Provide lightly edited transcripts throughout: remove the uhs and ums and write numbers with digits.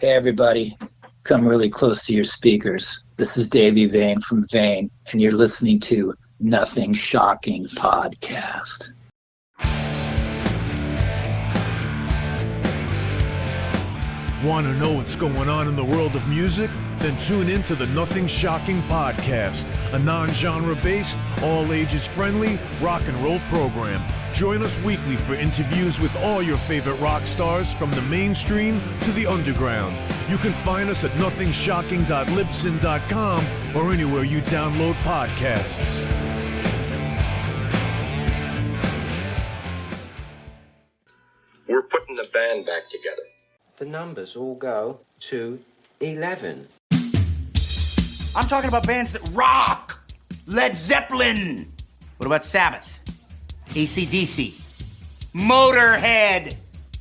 Hey, everybody. Come really close to your speakers. This is Davy Vain from Vain, and you're listening to Nothing Shocking Podcast. Want to know what's going on in the world of music? Then tune in to the Nothing Shocking Podcast, a non-genre based, all ages friendly rock and roll program. Join us weekly for interviews with all your favorite rock stars from the mainstream to the underground. You can find us at nothingshocking.libsyn.com or anywhere you download podcasts. We're putting the band back together. The numbers all go to 11. I'm talking about bands that rock. Led Zeppelin. What about Sabbath? AC/DC. Motorhead.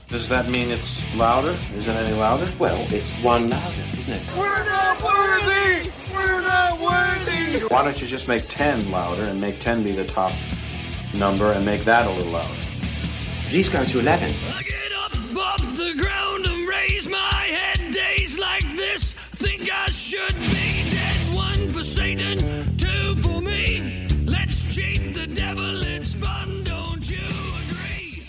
Does that mean it's louder? Is it any louder? Well, it's one louder, isn't it? We're not worthy! We're not worthy! Why don't you just make 10 louder and make 10 be the top number and make that a little louder? These go to 11. I get up off the ground and raise my head. Days like this, think I should be dead. One for Satan, two for me. Let's cheat the devil, it's fun, don't you agree?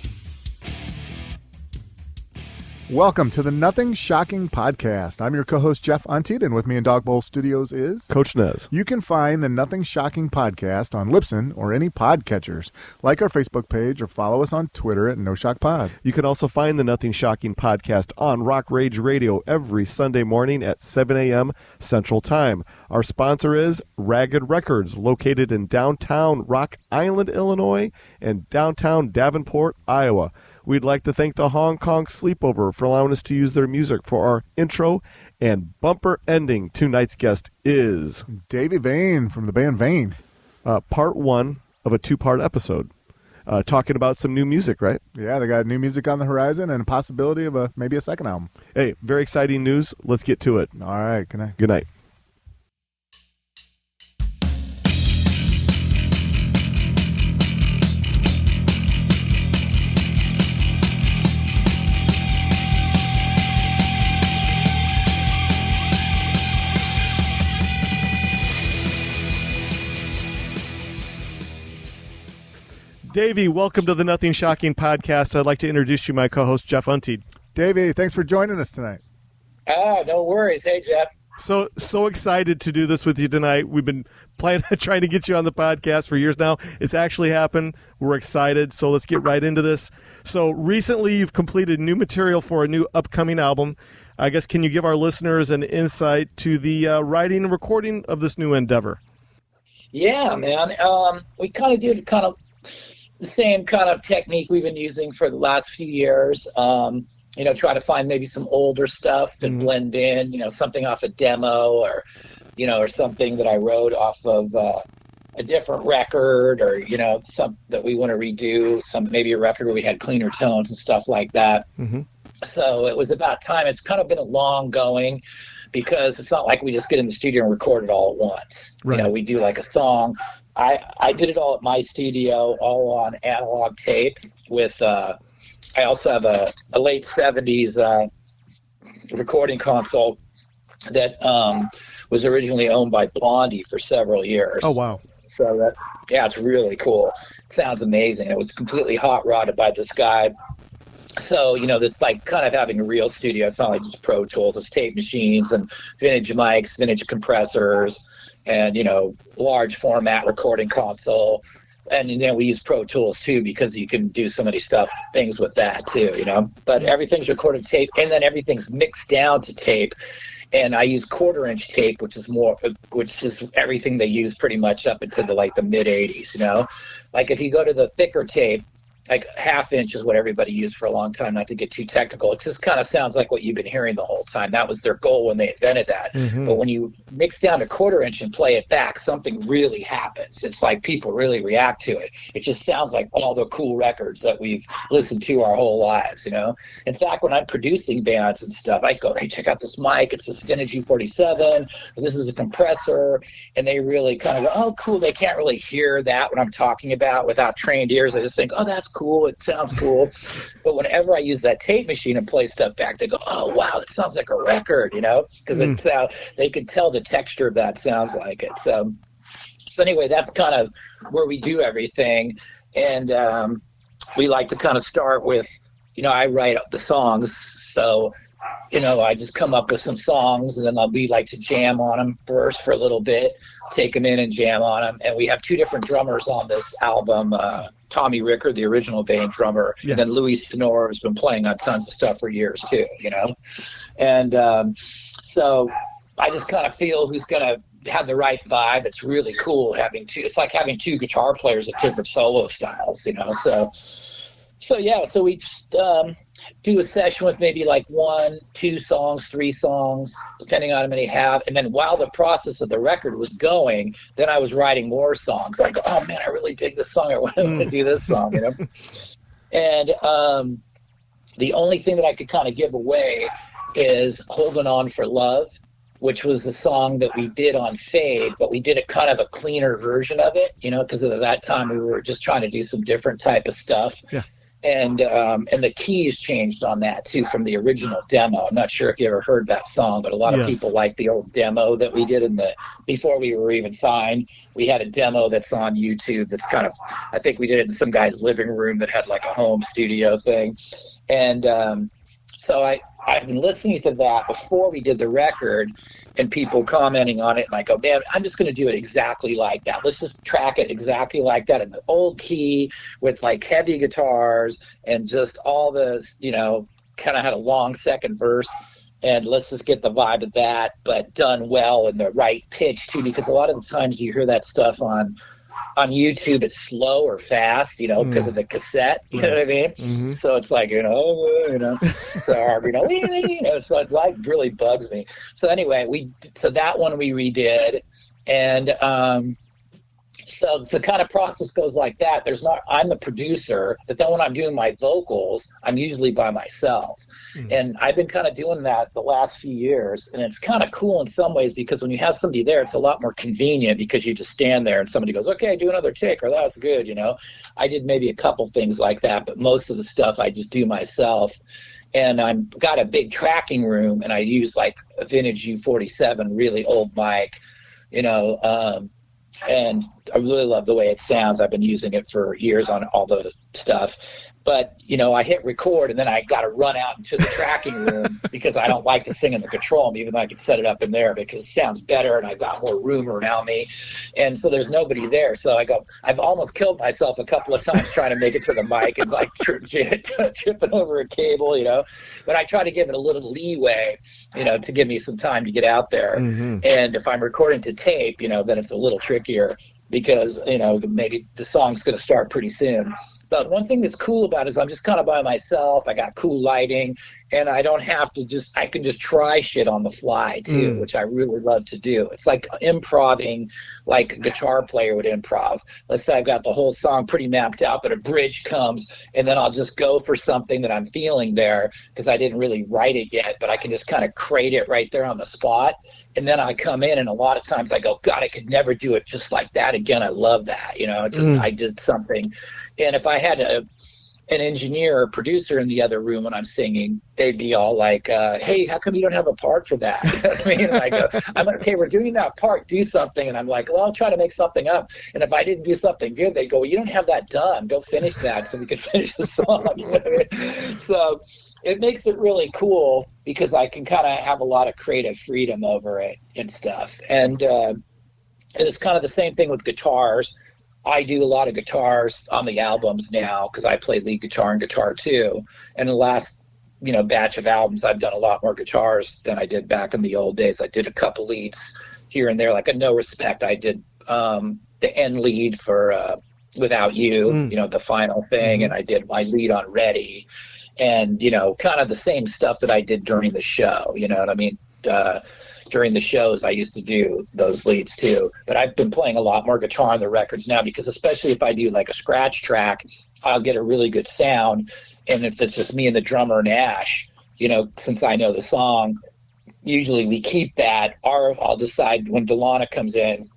Welcome to the Nothing Shocking Podcast. I'm your co-host, Jeff Untied, and with me in Dog Bowl Studios is Coach Nez. You can find the Nothing Shocking Podcast on Libsyn or any podcatchers. Like our Facebook page or follow us on Twitter at No Shock Pod. You can also find the Nothing Shocking Podcast on Rock Rage Radio every Sunday morning at 7 a.m. Central Time. Our sponsor is Ragged Records, located in downtown Rock Island, Illinois, and downtown Davenport, Iowa. We'd like to thank the Hong Kong Sleepover for allowing us to use their music for our intro and bumper ending. Tonight's guest is Davy Vain from the band Vain. Part one of a two-part episode, talking about some new music, right? Yeah, they got new music on the horizon and a possibility of maybe a second album. Hey, very exciting news. Let's get to it. All right, good night. Good night. Davey, welcome to the Nothing Shocking Podcast. I'd like to introduce you, my co-host, Jeff Untied. Davey, thanks for joining us tonight. Oh, no worries. Hey, Jeff. So excited to do this with you tonight. We've been trying to get you on the podcast for years now. It's actually happened. We're excited, so let's get right into this. So recently you've completed new material for a new upcoming album. I guess, can you give our listeners an insight to the writing and recording of this new endeavor? Yeah, man. We kind of did the same kind of technique we've been using for the last few years. Try to find maybe some older stuff to blend in, something off a demo or something that I wrote off of a different record or, some that we want to redo, maybe a record where we had cleaner tones and stuff like that. Mm-hmm. So it was about time. It's kind of been a long going because it's not like we just get in the studio and record it all at once. Right. We do like a song. I did it all at my studio, all on analog tape with, I also have a late 70s recording console that was originally owned by Blondie for several years. Oh, wow. So it's really cool. It sounds amazing. It was completely hot rodded by this guy. So, it's like kind of having a real studio. It's not like just Pro Tools. It's tape machines and vintage mics, vintage compressors, and, large format recording console. And then we use Pro Tools too, because you can do so many things with that too, but everything's recorded tape and then everything's mixed down to tape. And I use 1/4-inch tape, which is everything they use pretty much up into the mid 80s, like if you go to the thicker tape, like 1/2 inch is what everybody used for a long time, not to get too technical. It just kind of sounds like what you've been hearing the whole time. That was their goal when they invented that. Mm-hmm. But when you mix down to 1/4 inch and play it back, something really happens. It's like people really react to it. It just sounds like all the cool records that we've listened to our whole lives, In fact, when I'm producing bands and stuff, I go, hey, check out this mic. It's this vintage U47. This is a compressor. And they really kind of go, oh, cool. They can't really hear that when I'm talking about without trained ears. I just think, oh, that's cool. cool. It sounds cool. But whenever I use that tape machine and play stuff back, they go, oh, wow, it sounds like a record, you know, because they could tell the texture of that sounds like it. So anyway, that's kind of where we do everything. And we like to kind of start with, you know, I write up the songs. So, you know, I just come up with some songs, and then we like to jam on them first for a little bit, take them in and jam on them. And we have two different drummers on this album, Tommy Ricker, the original Vain drummer, and then Louis Sonor has been playing on tons of stuff for years too, you know. And so I just kind of feel who's going to have the right vibe. It's really cool having two. It's like having two guitar players at different solo styles, you know. So we just do a session with maybe like 1, 2 songs, 3 songs, depending on how many you have. And then while the process of the record was going, then I was writing more songs. I go, oh man, I really dig this song. I want to do this song, you know. And the only thing that I could kind of give away is Holding On for Love, which was the song that we did on Fade, but we did a kind of a cleaner version of it, you know, because at that time we were just trying to do some different type of stuff. Yeah. And the keys changed on that too from the original demo. I'm not sure if you ever heard that song, but a lot of people like the old demo that we did before we were even signed. We had a demo that's on YouTube that's kind of, I think we did it in some guy's living room that had like a home studio thing. And so I've been listening to that before we did the record, and people commenting on it, and I go, man, I'm just going to do it exactly like that. Let's just track it exactly like that in the old key with like heavy guitars and just all the, you know, kind of had a long second verse, and let's just get the vibe of that, but done well in the right pitch too, because a lot of the times you hear that stuff on YouTube, it's slow or fast, you know, because of the cassette, you know what I mean? Mm-hmm. So it's like, so, so it's like really bugs me. So anyway, so that one we redid. And so the kind of process goes like that. I'm the producer, but then when I'm doing my vocals, I'm usually by myself. Mm-hmm. And I've been kind of doing that the last few years. And it's kind of cool in some ways, because when you have somebody there, it's a lot more convenient, because you just stand there and somebody goes, okay, do another take, or that was good, you know. I did maybe a couple things like that, but most of the stuff I just do myself. And I've got a big tracking room, and I use like a vintage U47, really old mic, you know, and I really love the way it sounds. I've been using it for years on all the stuff. But, you know, I hit record, and then I got to run out into the tracking room because I don't like to sing in the control room, even though I could set it up in there because it sounds better and I've got more room around me. And so there's nobody there. So I go, I've almost killed myself a couple of times trying to make it to the mic and like tripping over a cable, you know. But I try to give it a little leeway, you know, to give me some time to get out there. Mm-hmm. And if I'm recording to tape, you know, then it's a little trickier because, you know, maybe the song's going to start pretty soon. But one thing that's cool about it is I'm just kind of by myself. I got cool lighting, and I don't have to I can just try shit on the fly too, which I really love to do. It's like improvising like a guitar player would improv. Let's say I've got the whole song pretty mapped out, but a bridge comes, and then I'll just go for something that I'm feeling there because I didn't really write it yet, but I can just kind of create it right there on the spot. And then I come in, and a lot of times I go, God, I could never do it just like that again. I love that. You know, I did something. And if I had an engineer or producer in the other room when I'm singing, they'd be all like, hey, how come you don't have a part for that? You know what I mean? And I go, I'm like, okay, we're doing that part, do something. And I'm like, well, I'll try to make something up. And if I didn't do something good, they'd go, well, you don't have that done. Go finish that so we can finish the song. You know what I mean? So it makes it really cool because I can kind of have a lot of creative freedom over it and stuff. And it's kind of the same thing with guitars. I do a lot of guitars on the albums now because I play lead guitar and guitar too. And the last, you know, batch of albums, I've done a lot more guitars than I did back in the old days. I did a couple leads here and there, like a No Respect. I did the end lead for Without You, you know, the final thing. And I did my lead on Ready. And, you know, kind of the same stuff that I did during the show, you know what I mean? During the shows, I used to do those leads too. But I've been playing a lot more guitar on the records now because especially if I do like a scratch track, I'll get a really good sound. And if it's just me and the drummer and Ash, you know, since I know the song, usually we keep that. Or I'll decide when Delana comes in,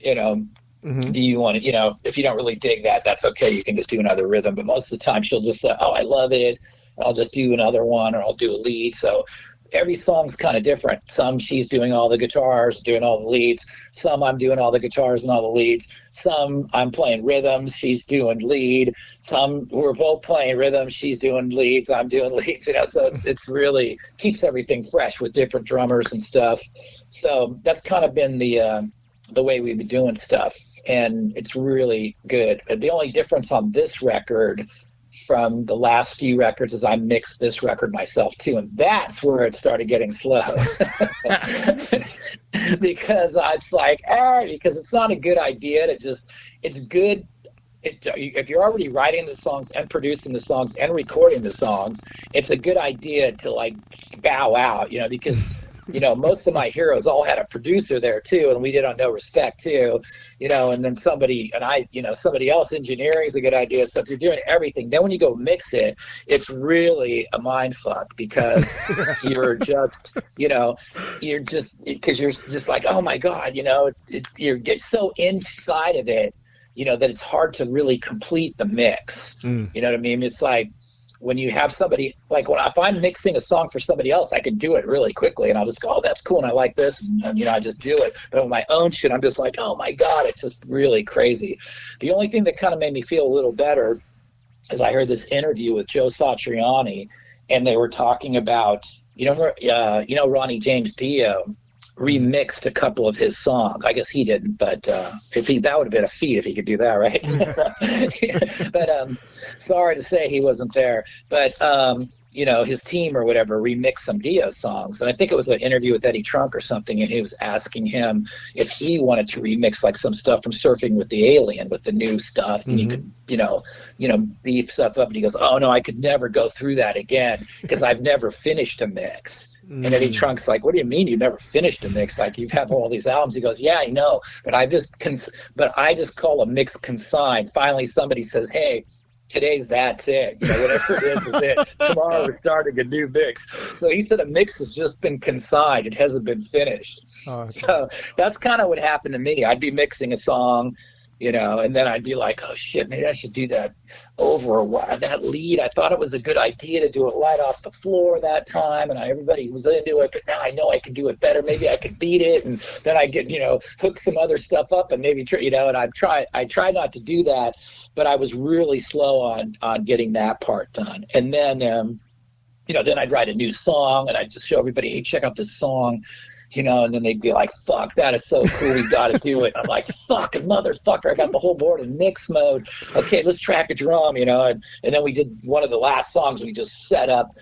you know, do you want to, if you don't really dig that, that's okay. You can just do another rhythm. But most of the time she'll just say, oh, I love it. I'll just do another one, or I'll do a lead. So every song's kind of different. Some she's doing all the guitars, doing all the leads. Some I'm doing all the guitars and all the leads. Some I'm playing rhythms, she's doing lead. Some we're both playing rhythms, she's doing leads, I'm doing leads. So it's really keeps everything fresh with different drummers and stuff. So that's kind of been the way we've been doing stuff, and it's really good. The only difference on this record from the last few records is I mixed this record myself too, and that's where it started getting slow. Because it's like, because it's not a good idea to just, it's good if you're already writing the songs and producing the songs and recording the songs, it's a good idea to like bow out, because most of my heroes all had a producer there too, and we did on No Respect too, and then somebody else engineering is a good idea. So if you're doing everything, then when you go mix it, it's really a mind fuck, because you're just, because you're just like, oh my God, you're get so inside of it, that it's hard to really complete the mix. You know what I mean? It's like, when you have somebody, like if I'm mixing a song for somebody else, I can do it really quickly, and I'll just go, oh, that's cool, and I like this, and I just do it. But with my own shit, I'm just like, oh my God, it's just really crazy. The only thing that kind of made me feel a little better is I heard this interview with Joe Satriani, and they were talking about, Ronnie James Dio remixed a couple of his songs. I guess he didn't, but that would have been a feat if he could do that, right? But sorry to say he wasn't there. But his team or whatever remixed some Dio songs, and I think it was an interview with Eddie Trunk or something, and he was asking him if he wanted to remix like some stuff from Surfing with the Alien with the new stuff, and he could beef stuff up. And he goes, oh no, I could never go through that again because I've never finished a mix. And Eddie Trunk's like, what do you mean you never finished a mix? Like, you have all these albums. He goes, yeah, I know, but I just call a mix consigned. Finally, somebody says, hey, that's it. Whatever it is it. Tomorrow we're starting a new mix. So he said a mix has just been consigned. It hasn't been finished. So that's kind of what happened to me. I'd be mixing a song, and then I'd be like, oh shit, maybe I should do that over a while. That lead, I thought it was a good idea to do it right off the floor that time, and everybody was into it, but now I know I can do it better. Maybe I could beat it, and then I get, hook some other stuff up, and maybe, and I try not to do that, but I was really slow on getting that part done. And then, then I'd write a new song, and I'd just show everybody, hey, check out this song. And then they'd be like, fuck, that is so cool, we got to do it. I'm like, fucking motherfucker, I got the whole board in mix mode. Okay, let's track a drum, and then we did one of the last songs, we just set up.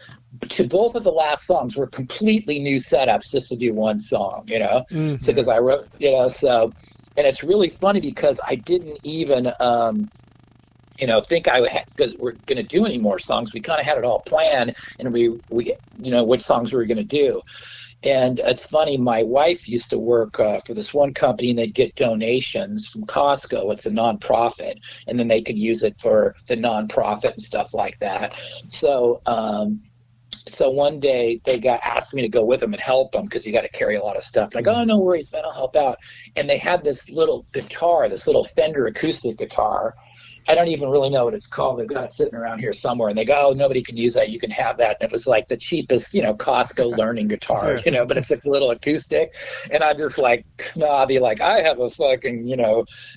To both of the last songs were completely new setups just to do one song, So because I wrote, and it's really funny because I didn't even, think because we're going to do any more songs. We kind of had it all planned, and we which songs we were going to do. And it's funny, my wife used to work for this one company, and they'd get donations from Costco. It's a nonprofit, and then they could use it for the nonprofit and stuff like that. So one day they asked me to go with them and help them because you got to carry a lot of stuff. And I go, oh, no worries, man, I'll help out. And they had this little guitar, this little Fender acoustic guitar. I don't even really know what it's called. They've got it sitting around here somewhere, and they go, oh, nobody can use that. You can have that. And it was like the cheapest, Costco learning guitar, but it's like a little acoustic. And I'm just like snobby, like, I have a fucking,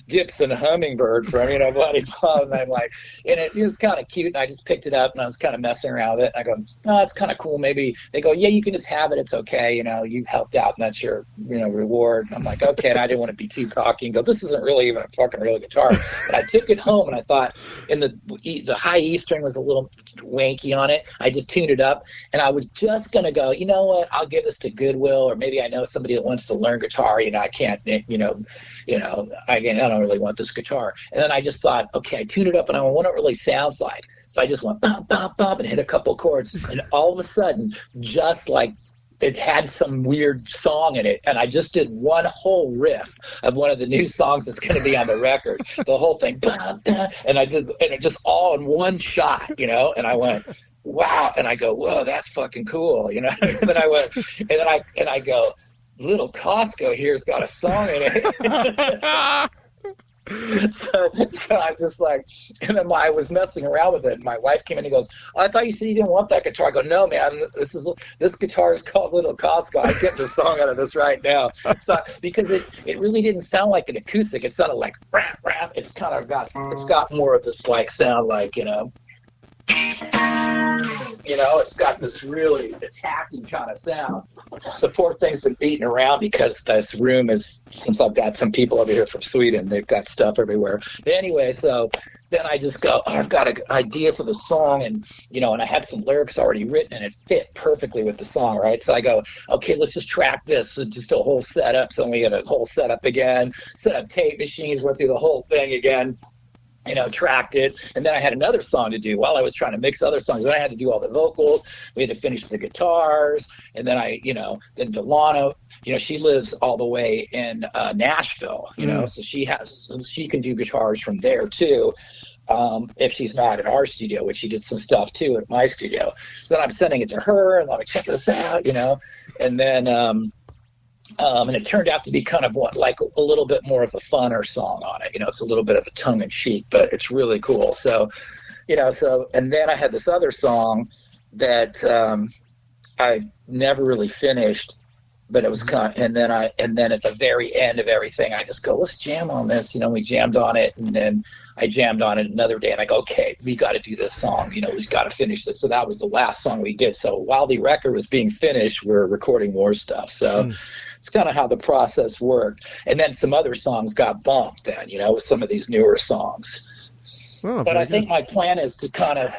Gibson Hummingbird from, bloody blah. And I'm like, and it was kind of cute. And I just picked it up, and I was kind of messing around with it. And I go, oh, it's kind of cool. Maybe they go, yeah, you can just have it. It's okay. You helped out, and that's your, reward. And I'm like, okay. And I didn't want to be too cocky and go, this isn't really even a fucking real guitar. But I took it home, and I thought, and the high E string was a little wanky on it. I just tuned it up, and I was just gonna go, you know what? I'll give this to Goodwill, or maybe I know somebody that wants to learn guitar. I can't, I don't really want this guitar. And then I just thought, okay, I tuned it up, and I wonder what it really sounds like. So I just went bop, bop, bop, and hit a couple chords, and all of a sudden, just like, it had some weird song in it, and I just did one whole riff of one of the new songs that's going to be on the record. The whole thing, and I did, and it just all in one shot, And I went, wow, and I go, whoa, that's fucking cool, And then I went, and I go, little Costco here's got a song in it. So I'm just like, and then I was messing around with it. And my wife came in and goes, "Oh, I thought you said you didn't want that guitar." I go, "No, man, this guitar is called Little Costco. I'm getting a song out of this right now." So because it really didn't sound like an acoustic. It sounded like rap, rap. It's got more of this like sound like, it's got this really attacking kind of sound. The poor thing's been beating around because this room since I've got some people over here from Sweden, they've got stuff everywhere. But anyway, so then I just go, I've got an idea for the song, and I had some lyrics already written, and it fit perfectly with the song, right? So I go, okay, let's just track this. It's just a whole setup. So we had a whole setup again, set up tape machines, went through the whole thing again. Tracked it, and then I had another song to do while I was trying to mix other songs. Then I had to do all the vocals. We had to finish the guitars, and then then Delano, she lives all the way in Nashville, so she can do guitars from there too. If she's not at our studio, which she did some stuff too at my studio. So then I'm sending it to her, and I'm like, check this out, and then. And it turned out to be kind of like a little bit more of a funner song on it. It's a little bit of a tongue in cheek, but it's really cool. So, and then I had this other song that I never really finished, but it was and then at the very end of everything, I just go, let's jam on this. We jammed on it, and then I jammed on it another day, and I go, okay, we got to do this song. We've got to finish it. So that was the last song we did. So while the record was being finished, we're recording more stuff. So. It's kind of how the process worked. And then some other songs got bumped then, with some of these newer songs. Oh, but I think my plan is to kind of,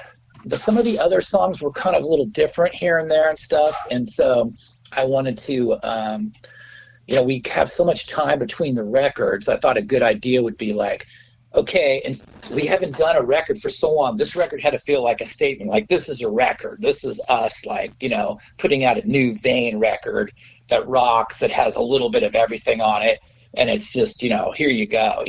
some of the other songs were kind of a little different here and there and stuff. And so I wanted to, we have so much time between the records. I thought a good idea would be like, okay, and we haven't done a record for so long. This record had to feel like a statement, like this is a record. This is us, like, putting out a new Vain record that rocks, that has a little bit of everything on it. And it's just, here you go,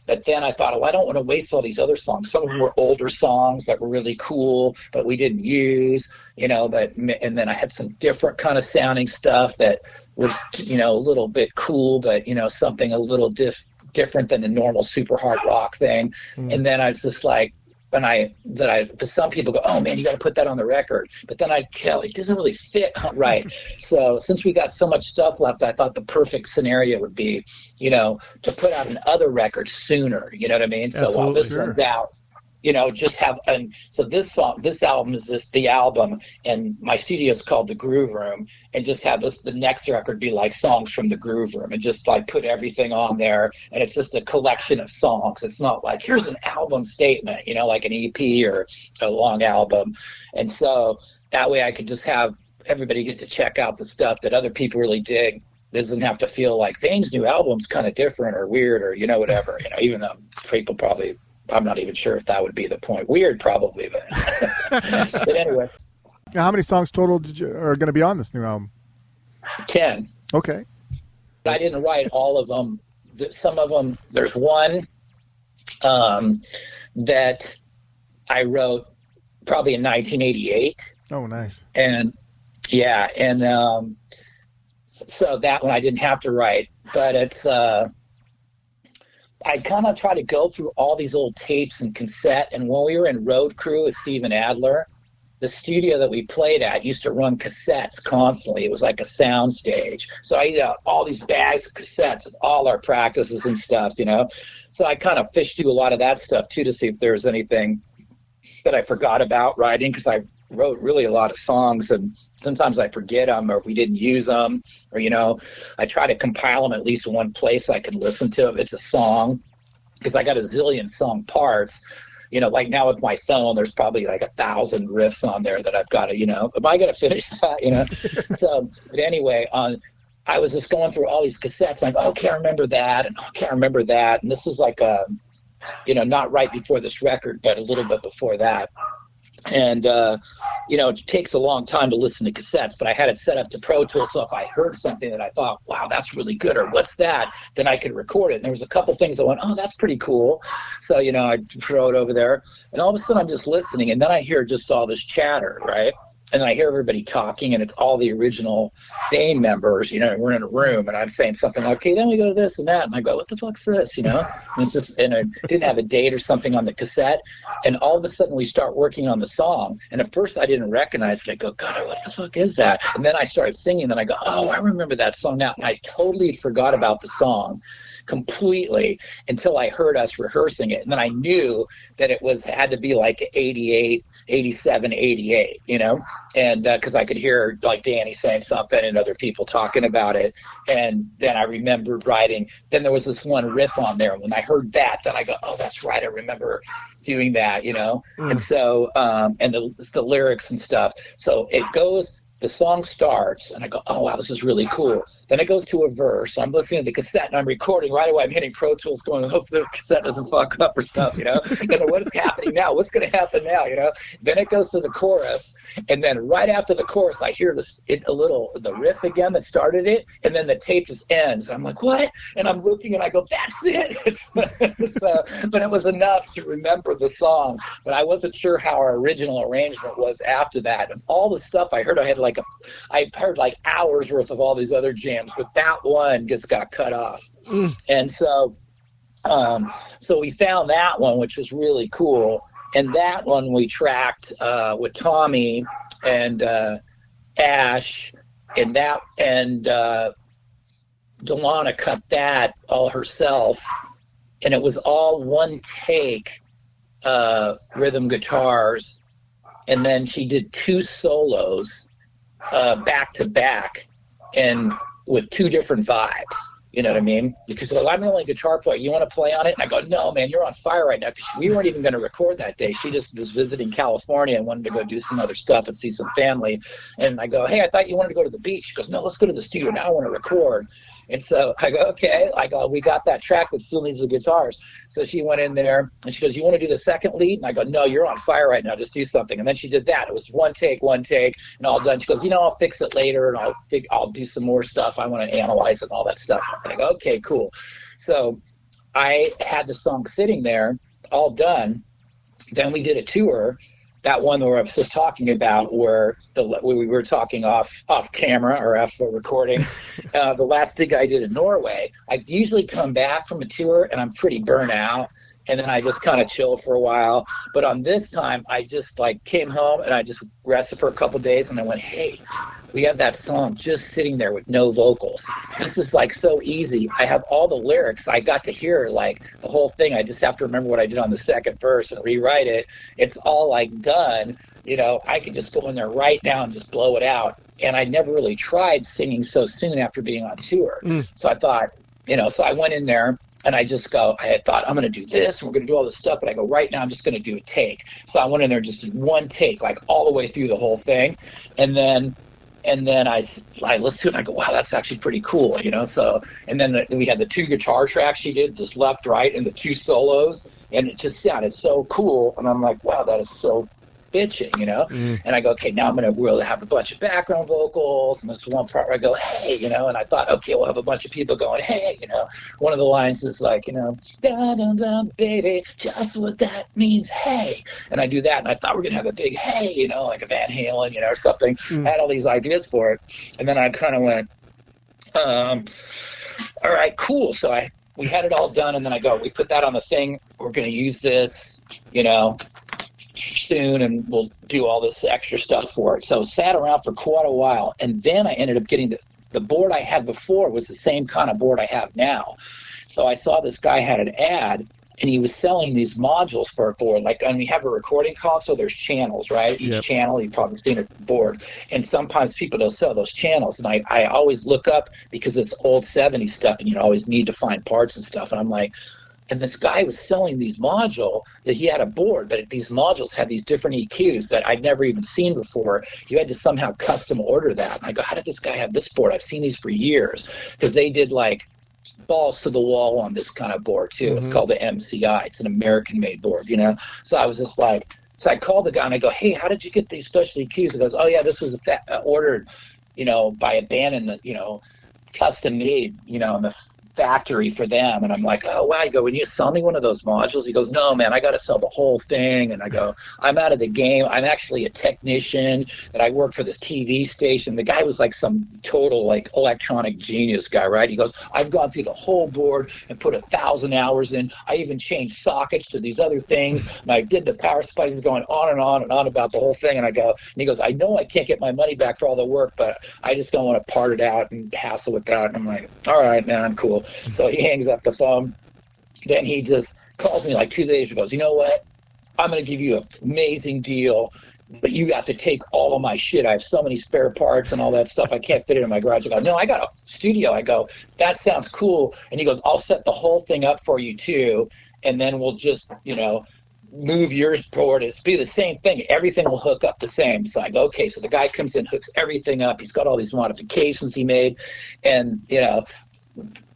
But then I thought, I don't want to waste all these other songs. Some of them were older songs that were really cool, but we didn't use, and then I had some different kind of sounding stuff that was, a little bit cool, but, something a little different than the normal super hard rock thing. And then I was just like, some people go, oh man, you got to put that on the record. But then it doesn't really fit right. So since we got so much stuff left, I thought the perfect scenario would be, to put out another record sooner. You know what I mean? So while this one's out, just have, so this album is just the album, and my studio is called The Groove Room, and just have the next record be like songs from The Groove Room, and just like put everything on there, and it's just a collection of songs. It's not like, here's an album statement, like an EP or a long album. And so that way I could just have everybody get to check out the stuff that other people really dig. It doesn't have to feel like Vane's new album's kind of different or weird or, whatever, even though people probably, I'm not even sure if that would be the point. Weird, probably, but anyway. Now, how many songs total are going to be on this new album? 10. Okay. I didn't write all of them. Some of them, there's one that I wrote probably in 1988. Oh, nice. And yeah, and so that one I didn't have to write, but it's I kind of try to go through all these old tapes and cassette. And when we were in Road Crew with Steven Adler, the studio that we played at used to run cassettes constantly. It was like a sound stage. So I had all these bags of cassettes of all our practices and stuff, So I kind of fished through a lot of that stuff too to see if there was anything that I forgot about writing, because I wrote really a lot of songs, and sometimes I forget them, or if we didn't use them, or I try to compile them at least in one place I can listen to if it's a song, because I got a zillion song parts. Like now with my phone, there's probably like 1,000 riffs on there that I've got to, am I going to finish that? So, but anyway, I was just going through all these cassettes, like, oh, can't remember that, and can't remember that, and this is like not right before this record, but a little bit before that. And, it takes a long time to listen to cassettes, but I had it set up to Pro Tools. So if I heard something that I thought, wow, that's really good, or what's that, then I could record it. And there was a couple things that went, oh, that's pretty cool. So, I throw it over there, and all of a sudden I'm just listening. And then I hear just all this chatter, right? and I hear everybody talking, and it's all the original Vain members, you know, we're in a room, and I'm saying something like, okay, then we go to this and that, and I go, what the fuck's this, you know? And it's just, and I didn't have a date or something on the cassette, and all of a sudden we start working on the song, and at first I didn't recognize it. I go, God, what the fuck is that? And then I started singing, and I go, oh, I remember that song now, and I totally forgot about the song completely until I heard us rehearsing it. And then I knew that it had to be like 88, 87, 88, you know, and because I could hear like Danny saying something and other people talking about it. And then I remembered writing, then there was this one riff on there. And when I heard that, then I go, oh, that's right. I remember doing that, you know? And so, and the lyrics and stuff. So it goes, the song starts, and I go, oh, wow, this is really cool. Then it goes to a verse. I'm listening to the cassette, and I'm recording right away. I'm hitting Pro Tools going, hope the cassette doesn't fuck up or something, you know? What is happening now? What's going to happen now, you know? Then it goes to the chorus, and then right after the chorus, I hear the riff again that started it, and then the tape just ends. I'm like, what? And I'm looking, and I go, that's it. But it was enough to remember the song. But I wasn't sure how our original arrangement was after that. And all the stuff I heard, I heard like hours worth of all these other jams, but that one just got cut off. And so we found that one, which was really cool. And that one we tracked with Tommy and Ash, and Delana cut that all herself, and it was all one take, rhythm guitars, and then she did 2 solos back to back, and with 2 different vibes. You know what I mean? Because I'm the only guitar player. You want to play on it? And I go, no, man, you're on fire right now. Because we weren't even going to record that day. She just was visiting California and wanted to go do some other stuff and see some family. And I go, hey, I thought you wanted to go to the beach. She goes, no, let's go to the studio. Now I want to record. And so I go, okay. I go, we got that track that still needs the guitars. So she went in there and she goes, you want to do the second lead? And I go, no, you're on fire right now. Just do something. And then she did that. It was one take, and all done. She goes, I'll fix it later, and I'll do some more stuff. I want to analyze it and all that stuff. And I go, okay, cool. So I had the song sitting there, all done. Then we did a tour. That one where I was just talking about, where we were talking off camera or off the recording. The last gig I did in Norway, I usually come back from a tour and I'm pretty burnt out, and then I just kind of chill for a while. But on this time, I just came home and I just rested for a couple of days, and I went, hey, we have that song just sitting there with no vocals. This is so easy. I have all the lyrics. I got to hear the whole thing. I just have to remember what I did on the second verse and rewrite it. It's all done. I can just go in there right now and just blow it out. And I never really tried singing so soon after being on tour. So I thought, so I went in there and I thought, I'm going to do this and we're going to do all this stuff. But I go, right now, I'm just going to do a take. So I went in there just did one take, all the way through the whole thing. And then I listened to it and I go, wow, that's actually pretty cool, So, and then we had the 2 guitar tracks she did, just left, right, and the 2 solos. And it just sounded so cool. And I'm like, wow, that is so bitching, And I go, okay, now I'm going to really have a bunch of background vocals. And this one part where I go, hey, and I thought, okay, we'll have a bunch of people going, hey, one of the lines is da da da baby, just what that means, hey. And I do that, and I thought we're going to have a big hey, like a Van Halen, or something. I had all these ideas for it. And then I kind of went, all right, cool. So we had it all done, and then I go, we put that on the thing. We're going to use this, soon, and we'll do all this extra stuff for it. So sat around for quite a while, and then I ended up getting the board I had before was the same kind of board I have now. So I saw this guy had an ad, and he was selling these modules for a board. And we have a recording console, there's channels, right? Each channel, you've probably seen a board. And sometimes people don't sell those channels. And I always look up, because it's old 70s stuff, and you always need to find parts and stuff. And I'm like, and this guy was selling these modules that he had a board, but these modules had these different EQs that I'd never even seen before. You had to somehow custom order that. And I go, how did this guy have this board? I've seen these for years, because they did balls to the wall on this kind of board too. It's called the MCI. It's an American-made board, So I was just so I called the guy and I go, hey, how did you get these special EQs? He goes, oh yeah, this was ordered, by a band in the, custom made, in the factory for them. And I'm like, oh, wow. I go, when you sell me one of those modules? He goes, no, man, I got to sell the whole thing. And I go, I'm out of the game. I'm actually a technician that I work for this TV station. The guy was like some total like electronic genius guy, right? He goes, I've gone through the whole board and put 1,000 hours in. I even changed sockets to these other things. And I did the power supplies, going on and on and on about the whole thing. And I go, and he goes, I know I can't get my money back for all the work, but I just don't want to part it out and hassle with that. And I'm like, all right, man, I'm cool. So he hangs up the phone. Then he just calls me like 2 days ago. Goes, you know what? I'm going to give you an amazing deal, but you got to take all of my shit. I have so many spare parts and all that stuff. I can't fit it in my garage. I go, no, I got a studio. I go, that sounds cool. And he goes, I'll set the whole thing up for you too. And then we'll just, move yours forward. It's be the same thing. Everything will hook up the same. So I go, okay. So the guy comes in, hooks everything up. He's got all these modifications he made. And,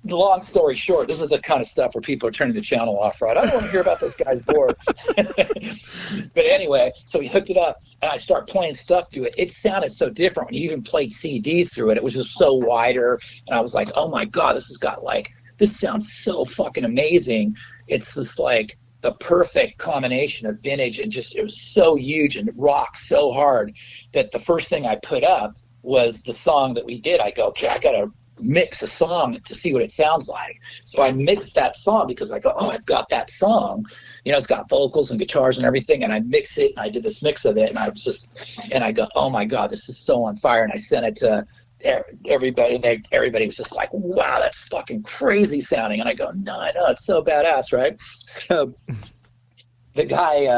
long story short, this is the kind of stuff where people are turning the channel off, right? I don't want to hear about this guy's board. But anyway, so he hooked it up, and I start playing stuff through it. It sounded so different when he even played CDs through it. It was just so wider. And I was like, oh, my God, this sounds so fucking amazing. It's just like the perfect combination of vintage and just, it was so huge and rocked so hard that the first thing I put up was the song that we did. I go, okay, I got to mix a song to see what it sounds like. So I mixed that song because I go, oh, I've got that song. It's got vocals and guitars and everything. And I mix it and I did this mix of it. And I go, oh my God, this is so on fire. And I sent it to everybody. And everybody was just like, wow, that's fucking crazy sounding. And I go, no, I know, it's so badass, right? So the guy,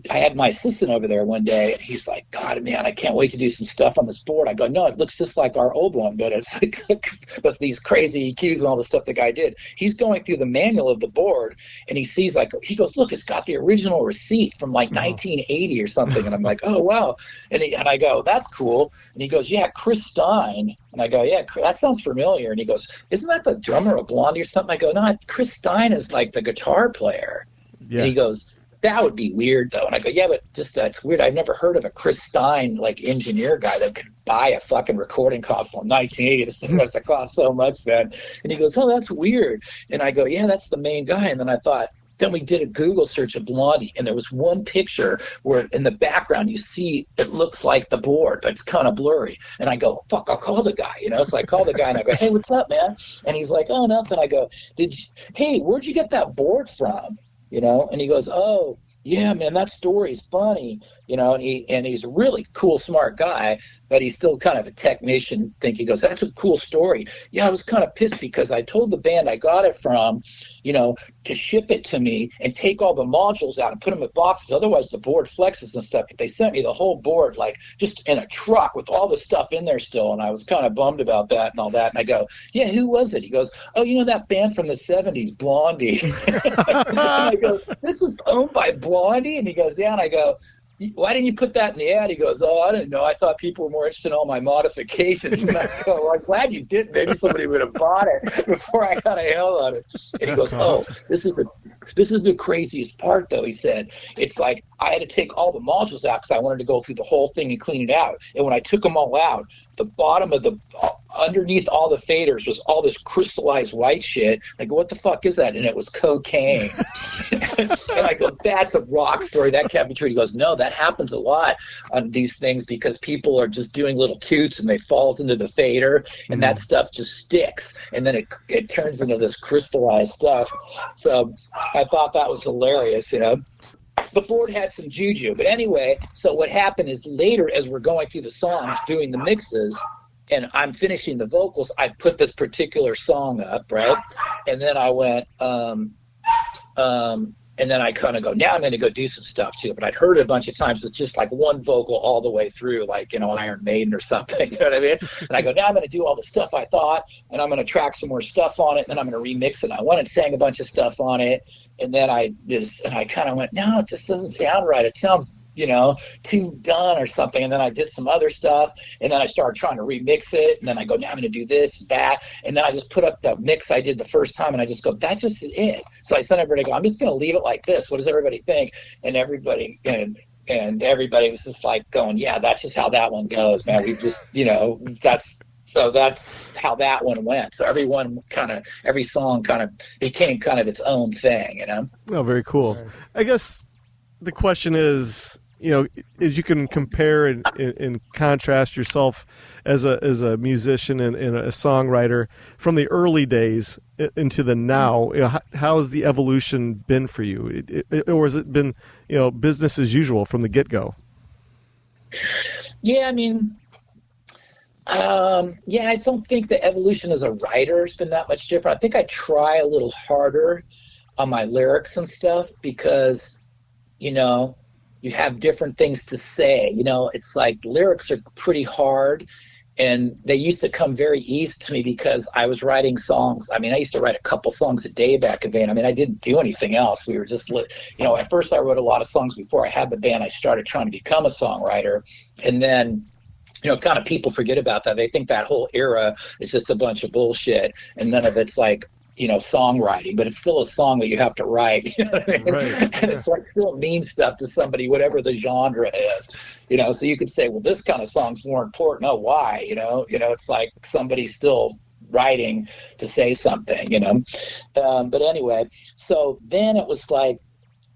I had my assistant over there one day, and he's like, God, man, I can't wait to do some stuff on this board. I go, no, it looks just like our old one, but it's like, but these crazy EQs and all the stuff the guy did. He's going through the manual of the board, and he sees he goes, look, it's got the original receipt from like 1980 or something. And I'm like, oh, wow. And I go, that's cool. And he goes, yeah, Chris Stein. And I go, yeah, that sounds familiar. And he goes, isn't that the drummer of Blondie or something? I go, no, Chris Stein is like the guitar player. Yeah. And he goes, that would be weird, though. And I go, yeah, but just it's weird. I've never heard of a Chris Stein, like, engineer guy that could buy a fucking recording console in 1980. This thing must have cost so much then. And he goes, oh, that's weird. And I go, yeah, that's the main guy. And then I thought, then we did a Google search of Blondie, and there was one picture where in the background you see it looks like the board, but it's kind of blurry. And I go, fuck, I'll call the guy, So I call the guy, and I go, hey, what's up, man? And he's like, oh, nothing. I go, hey, where'd you get that board from? And he goes, oh, yeah, man, that story's funny, and he's a really cool, smart guy, but he's still kind of a technician. He goes, that's a cool story. Yeah, I was kind of pissed because I told the band I got it from, to ship it to me and take all the modules out and put them in boxes. Otherwise, the board flexes and stuff. But they sent me the whole board, like just in a truck with all the stuff in there still. And I was kind of bummed about that and all that. And I go, yeah, who was it? He goes, oh, that band from the 70s, Blondie. And I go, this is owned by Blondie? And he goes, yeah. And I go, why didn't you put that in the ad? He goes, oh, I didn't know. I thought people were more interested in all my modifications. And I go, well, I'm glad you didn't. Maybe somebody would have bought it before I got a hell on it. And he goes, oh, this is the craziest part, though, he said. It's like I had to take all the modules out because I wanted to go through the whole thing and clean it out. And when I took them all out, the bottom of underneath all the faders was all this crystallized white shit. I go, what the fuck is that? And it was cocaine. And I go, that's a rock story. That can't be true. He goes, no, that happens a lot on these things because people are just doing little toots and they falls into the fader and that stuff just sticks. And then it turns into this crystallized stuff. So I thought that was hilarious, The board had some juju. But anyway, so what happened is later as we're going through the songs, doing the mixes, and I'm finishing the vocals, I put this particular song up, right? And then I went, and then I kind of go, now I'm going to go do some stuff too. But I'd heard it a bunch of times with just like one vocal all the way through, like, Iron Maiden or something. You know what I mean? And I go, now I'm going to do all the stuff I thought, and I'm going to track some more stuff on it, and then I'm going to remix it. I went and sang a bunch of stuff on it. And then I kind of went, no, it just doesn't sound right. It sounds, too done or something. And then I did some other stuff. And then I started trying to remix it. And then I go, now I'm going to do this, that. And then I just put up the mix I did the first time. And I just go, that just is it. So I sent everybody, I'm just going to leave it like this. What does everybody think? And everybody, and everybody was just like going, yeah, that's just how that one goes, man. We just, that's So that's how that one went. So every song kind of became kind of its own thing, you know? Oh, very cool. Nice. I guess the question is, as you can compare and contrast yourself as a musician and a songwriter from the early days into the now, how has the evolution been for you? Or has it been, business as usual from the get-go? Yeah, I mean, I don't think the evolution as a writer has been that much different. I think I try a little harder on my lyrics and stuff because, you have different things to say. It's like lyrics are pretty hard, and they used to come very easy to me because I was writing songs. I mean, I used to write a couple songs a day back in Vain. I mean, I didn't do anything else. We were just, at first I wrote a lot of songs before I had the band. I started trying to become a songwriter, and then kind of people forget about that. They think that whole era is just a bunch of bullshit, and none of it's like, songwriting, but it's still a song that you have to write. You know what I mean? Right. And it's like still means stuff to somebody, whatever the genre is. So you could say, well, this kind of song's more important. Oh, why? It's like somebody's still writing to say something, But anyway, so then it was like,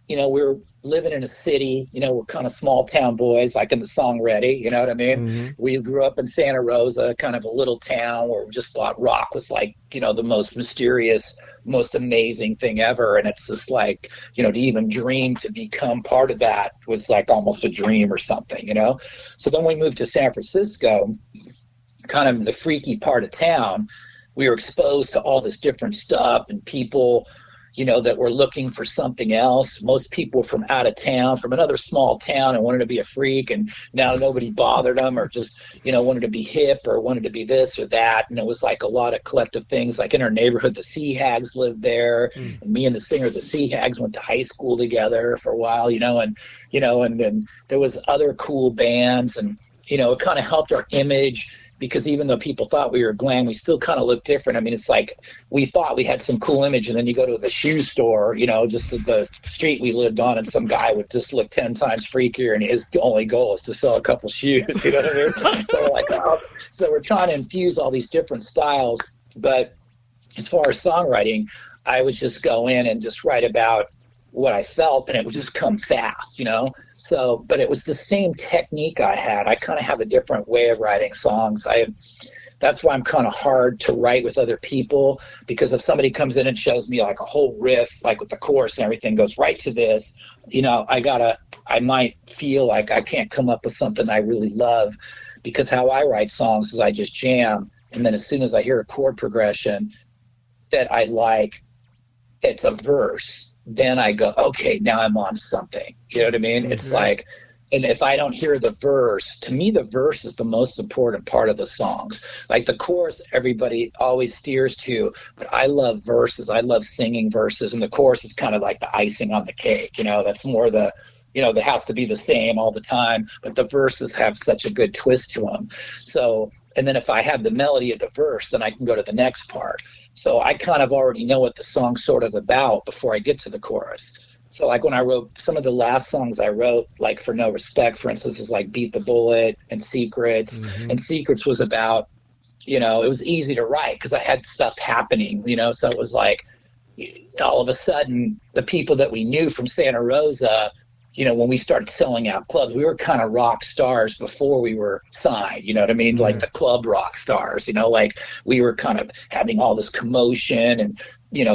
we were living in a city, we're kind of small town boys, like in the song Ready, you know what I mean? Mm-hmm. We grew up in Santa Rosa, kind of a little town where we just thought rock was like, the most mysterious, most amazing thing ever. And it's just like, to even dream to become part of that was like almost a dream or something, So then we moved to San Francisco, kind of in the freaky part of town. We were exposed to all this different stuff and people, that were looking for something else. Most people from out of town, from another small town, and wanted to be a freak, and now nobody bothered them, or just, wanted to be hip or wanted to be this or that. And it was like a lot of collective things. Like in our neighborhood, the Sea Hags lived there, and me and the singer of the Sea Hags went to high school together for a while, and then there was other cool bands, and, it kind of helped our image. Because even though people thought we were glam, we still kind of looked different. I mean, it's like we thought we had some cool image, and then you go to the shoe store, just to the street we lived on, and some guy would just look 10 times freakier, and his only goal is to sell a couple shoes. You know what I mean? So we're like, so we're trying to infuse all these different styles. But as far as songwriting, I would just go in and just write about what I felt, and it would just come fast, So, but it was the same technique I had. I kind of have a different way of writing songs. That's why I'm kind of hard to write with other people, because if somebody comes in and shows me like a whole riff, like with the chorus and everything, goes right to this, I might feel like I can't come up with something I really love, because how I write songs is I just jam. And then as soon as I hear a chord progression that I like, it's a verse. Then I go, okay, now I'm on something. You know what I mean? Mm-hmm. It's like, and if I don't hear the verse, to me, the verse is the most important part of the songs. Like the chorus, everybody always steers to, but I love verses. I love singing verses. And the chorus is kind of like the icing on the cake. That's more that has to be the same all the time. But the verses have such a good twist to them. So, and then if I have the melody of the verse, then I can go to the next part. So I kind of already know what the song's sort of about before I get to the chorus. So like when I wrote some of the last songs I wrote, like for No Respect, for instance, is like Beat the Bullet and Secrets. Mm-hmm. And Secrets was about, it was easy to write because I had stuff happening, so it was like all of a sudden the people that we knew from Santa Rosa, when we started selling out clubs, we were kind of rock stars before we were signed, you know what I mean? Mm-hmm. Like the club rock stars, like we were kind of having all this commotion and,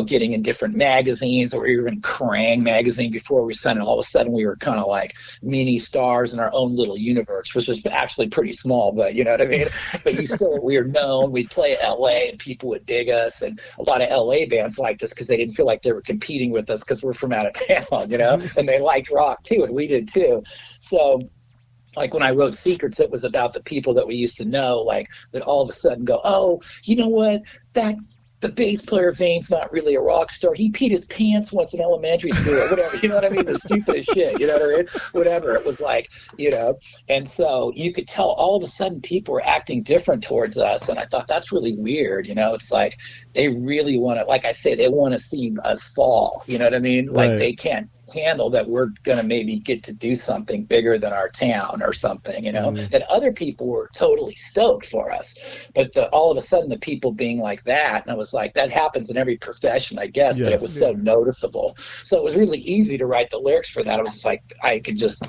getting in different magazines, or even Kerrang magazine before we signed. And all of a sudden we were kind of like mini stars in our own little universe, which was actually pretty small, but you know what I mean? But we were known. We'd play at LA and people would dig us. And a lot of LA bands liked us because they didn't feel like they were competing with us because we're from out of town, and they liked rock too. And we did too. So like when I wrote Secrets, it was about the people that we used to know, like that all of a sudden go, oh, you know what? The bass player Vain's not really a rock star. He peed his pants once in elementary school or whatever. You know what I mean? The stupidest shit. You know what I mean? Whatever. It was like, And so you could tell all of a sudden people were acting different towards us. And I thought that's really weird. It's like they really want to, like I say, they want to see us fall. You know what I mean? Like they can't handle that we're going to maybe get to do something bigger than our town or something, you know, and other people were totally stoked for us. But all of a sudden the people being like that, and I was like, that happens in every profession, I guess, but it was so noticeable. So it was really easy to write the lyrics for that. I was just like, I could just,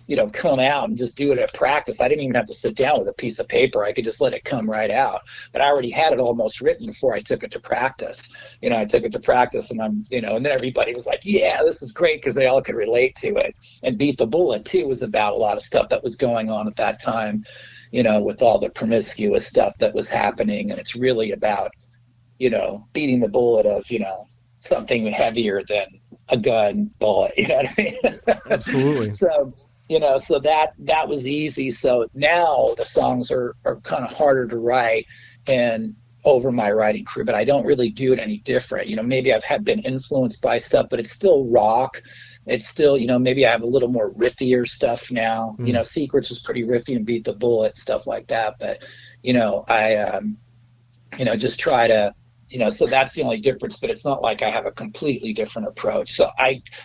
you know, come out and just do it at practice. I didn't even have to sit down with a piece of paper. I could just let it come right out. But I already had it almost written before I took it to practice. You know, I took it to practice and and then everybody was like, yeah, this is great, because they all could relate to it. And Beat the Bullet too was about a lot of stuff that was going on at that time, you know, with all the promiscuous stuff that was happening. And it's really about, you know, beating the bullet of, you know, something heavier than a gun bullet, you know what I mean? Absolutely. So, you know, so that was easy. So now the songs are kind of harder to write and over my writing career, but I don't really do it any different. You know, maybe I've been influenced by stuff, but it's still rock. It's still, you know, maybe I have a little more riffier stuff now. You know, Secrets is pretty riffy and Beat the Bullet, stuff like that. But, you know, I, you know, just try to, you know, so that's the only difference, but it's not like I have a completely different approach. So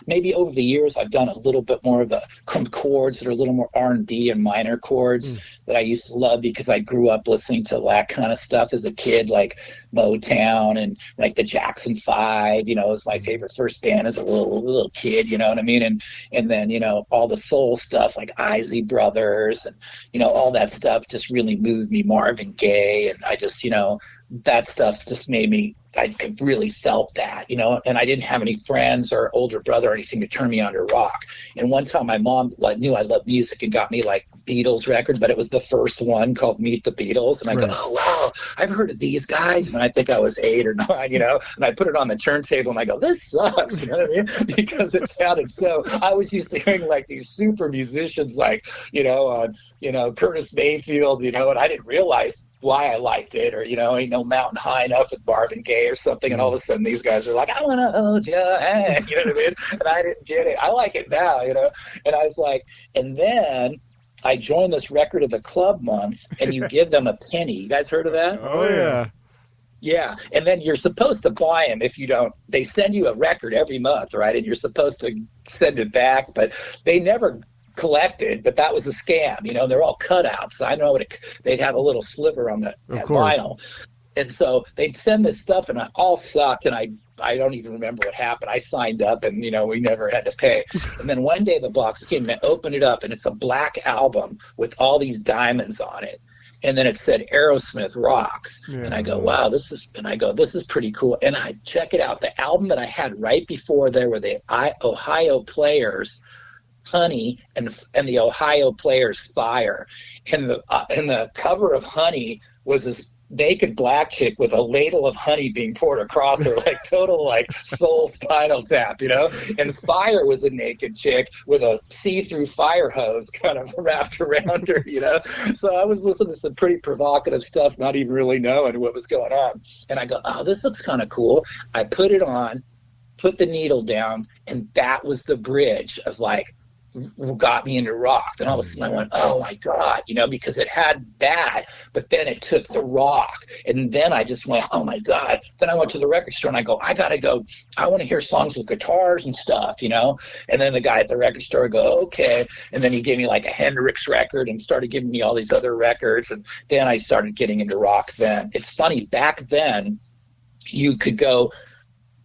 maybe over the years, I've done a little bit more of the chords that are a little more R&B and minor chords that I used to love, because I grew up listening to that kind of stuff as a kid, like Motown and like the Jackson 5, you know, it was my favorite first band as a little kid, you know what I mean? And then, you know, all the soul stuff like Isley Brothers and, you know, all that stuff just really moved me, Marvin Gaye. And I just, you know, that stuff just made me, I could really felt that, you know, and I didn't have any friends or older brother or anything to turn me on to rock. And one time my mom knew I loved music and got me like Beatles records, but it was the first one called Meet the Beatles. And I go, oh, wow, I've heard of these guys. And I think I was 8 or 9, you know, and I put it on the turntable and I go, this sucks, you know what I mean? Because it sounded so, I was used to hearing like these super musicians like, you know, Curtis Mayfield, you know, and I didn't realize why I liked it, or, you know, Ain't No Mountain High Enough with Marvin Gaye or something, and all of a sudden these guys are like, I want to hold your hand, you know what I mean? And I didn't get it. I like it now, you know? And I was like, and then I joined this Record of the Club month, and you give them a penny. You guys heard of that? Oh, yeah. Yeah, and then you're supposed to buy them if you don't. They send you a record every month, right? And you're supposed to send it back, but they never collected, but that was a scam. You know, they're all cutouts. I know they'd have a little sliver on that vinyl. And so they'd send this stuff, and I all sucked, and I don't even remember what happened. I signed up, and, you know, we never had to pay. And then one day the box came, and I opened it up, and it's a black album with all these diamonds on it. And then it said Aerosmith Rocks. Yeah. And I go, wow, this is pretty cool. And I check it out. The album that I had right before there were the Ohio Players, Honey, and the Ohio Players, Fire. And the cover of Honey was this naked black chick with a ladle of honey being poured across her, like total like soul Spinal Tap, you know. And Fire was a naked chick with a see-through fire hose kind of wrapped around her, you know. So I was listening to some pretty provocative stuff, not even really knowing what was going on. And I go, oh, this looks kind of cool. I put it on, put the needle down, and that was the bridge of like got me into rock. Then all of a sudden I went, oh my God, you know, because it had that, but then it took the rock. And then I just went, oh my God. Then I went to the record store and I go, I want to hear songs with guitars and stuff, you know? And then the guy at the record store go, okay. And then he gave me like a Hendrix record and started giving me all these other records. And then I started getting into rock then. It's funny, back then you could go,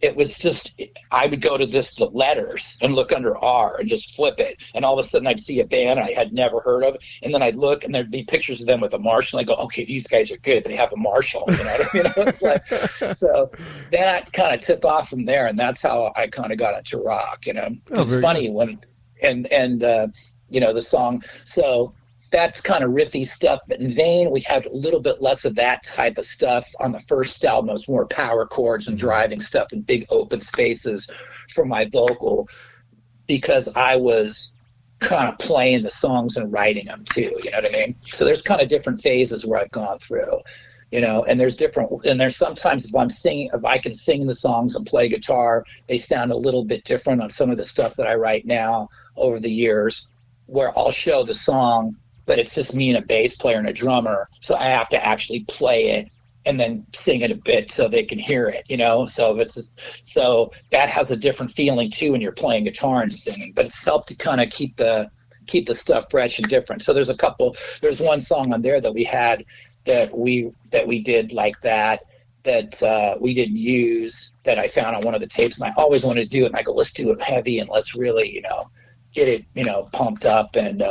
it was just, I would go to the letters and look under R and just flip it. And all of a sudden I'd see a band I had never heard of. And then I'd look and there'd be pictures of them with a Marshall. And I go, okay, these guys are good. They have a Marshall. You know what I mean? It's like, so that kind of took off from there. And that's how I kind of got into rock, you know. It's funny when, and you know, the song. So that's kind of riffy stuff. But in Vain, we had a little bit less of that type of stuff. On the first album, it was more power chords and driving stuff and big open spaces for my vocal, because I was kind of playing the songs and writing them too, you know what I mean? So there's kind of different phases where I've gone through, you know, and there's sometimes if I can sing the songs and play guitar, they sound a little bit different on some of the stuff that I write now over the years, where I'll show the song, but it's just me and a bass player and a drummer. So I have to actually play it and then sing it a bit so they can hear it, so that has a different feeling too when you're playing guitar and singing, but it's helped to kind of keep the stuff fresh and different. So there's one song on there that we had that we did like that we didn't use, that I found on one of the tapes, and I always wanted to do it, and I go, let's do it heavy and let's really get it pumped up, and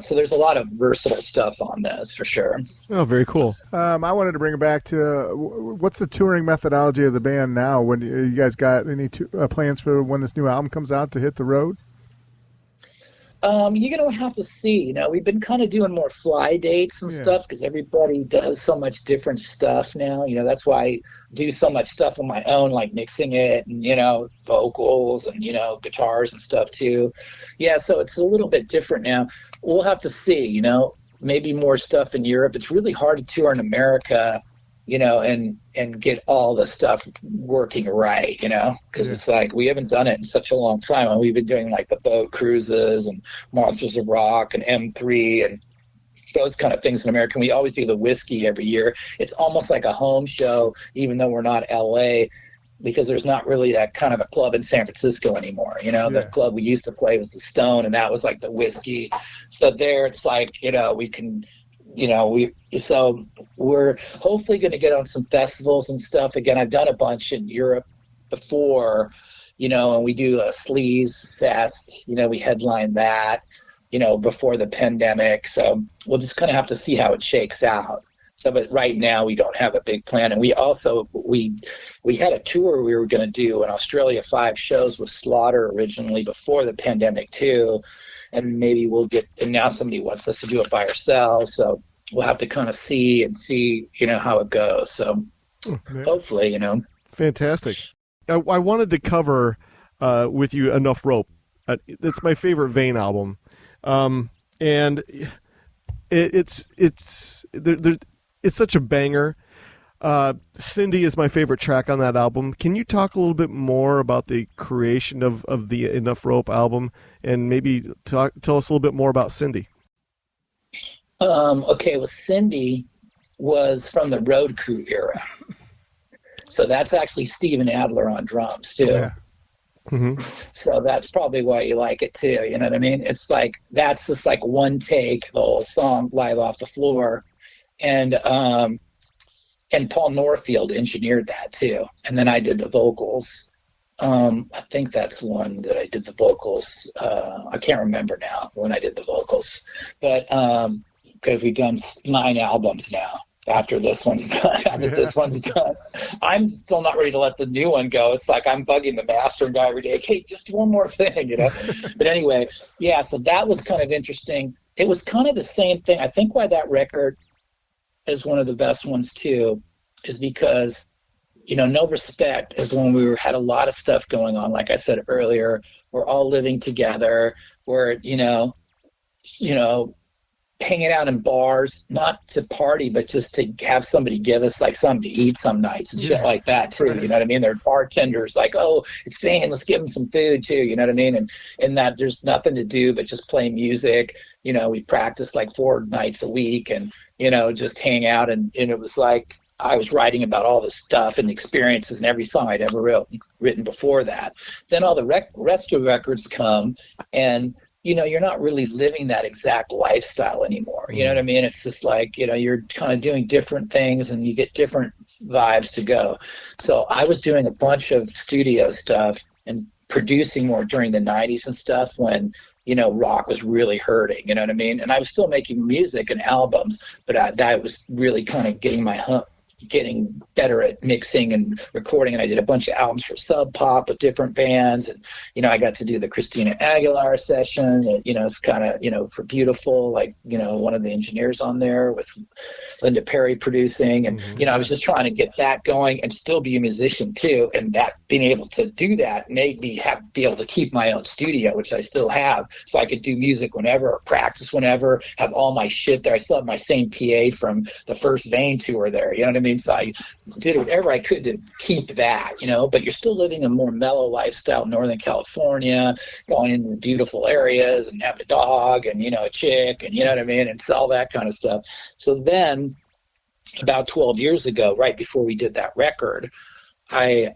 so there's a lot of versatile stuff on this for sure. Oh, very cool. I wanted to bring it back to what's the touring methodology of the band now? When you guys got any plans for when this new album comes out to hit the road? You're going to have to see. We've been kind of doing more fly dates and stuff because everybody does so much different stuff now. That's why I do so much stuff on my own, like mixing it and, vocals and, guitars and stuff too. Yeah, so it's a little bit different now. We'll have to see, maybe more stuff in Europe. It's really hard to tour in America, and get all the stuff working right, because it's like we haven't done it in such a long time. And we've been doing like the boat cruises and Monsters of Rock and M3 and those kind of things in America. And we always do the Whiskey every year. It's almost like a home show, even though we're not LA, because there's not really that kind of a club in San Francisco anymore. The club we used to play was the Stone, and that was like the Whiskey. So there it's like, we can, so we're hopefully going to get on some festivals and stuff. Again, I've done a bunch in Europe before, and we do a Sleaze Fest, we headline that, before the pandemic. So we'll just kind of have to see how it shakes out. So, but right now we don't have a big plan. And we also, we had a tour we were going to do in Australia, 5 shows with Slaughter originally before the pandemic too. And maybe and now somebody wants us to do it by ourselves. So we'll have to kind of see, how it goes. So hopefully, Fantastic. I wanted to cover with you Enough Rope. That's my favorite Vain album. And it's such a banger. Cindy is my favorite track on that album. Can you talk a little bit more about the creation of the Enough Rope album, and maybe tell us a little bit more about Cindy? Okay, well, Cindy was from the Road Crew era. So that's actually Steven Adler on drums, too. Yeah. Mm-hmm. So that's probably why you like it, too. You know what I mean? It's like, that's just like one take, the whole song, live off the floor. And Paul Norfield engineered that, too. And then I did the vocals. I think that's one that I did the vocals. I can't remember now when I did the vocals. But because we've done 9 albums now after this one's done. This one's done. I'm still not ready to let the new one go. It's like I'm bugging the mastering guy every day. Hey, just one more thing, But anyway, yeah, so that was kind of interesting. It was kind of the same thing. I think why that record is one of the best ones, too, is because, No Respect is when we had a lot of stuff going on. Like I said earlier, we're all living together. We're, hanging out in bars, not to party, but just to have somebody give us like something to eat some nights and shit like that too. You know what I mean? There are bartenders like, oh, it's Vain, let's give them some food too. You know what I mean? And that there's nothing to do but just play music. We practiced like 4 nights a week and, just hang out. And it was like, I was writing about all the stuff and the experiences and every song I'd ever written before that. Then all the rest of the records come and, you're not really living that exact lifestyle anymore. You know what I mean? It's just like, you're kind of doing different things and you get different vibes to go. So I was doing a bunch of studio stuff and producing more during the 90s and stuff when, rock was really hurting, you know what I mean? And I was still making music and albums, but I was really kind of getting better at mixing and recording, and I did a bunch of albums for Sub Pop with different bands, and I got to do the Christina Aguilera session, and it's kind of for Beautiful, like one of the engineers on there with Linda Perry producing, and I was just trying to get that going and still be a musician too, and that being able to do that made me be able to keep my own studio, which I still have, so I could do music whenever or practice whenever, have all my shit there. I still have my same PA from the first Vain tour there, you know what I mean? So I did whatever I could to keep that, but you're still living a more mellow lifestyle in Northern California, going into the beautiful areas and have a dog and, a chick and, you know what I mean? And all that kind of stuff. So then about 12 years ago, right before we did that record, I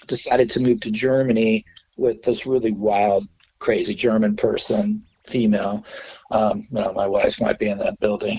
decided to move to Germany with this really wild, crazy German person, female. My wife might be in that building.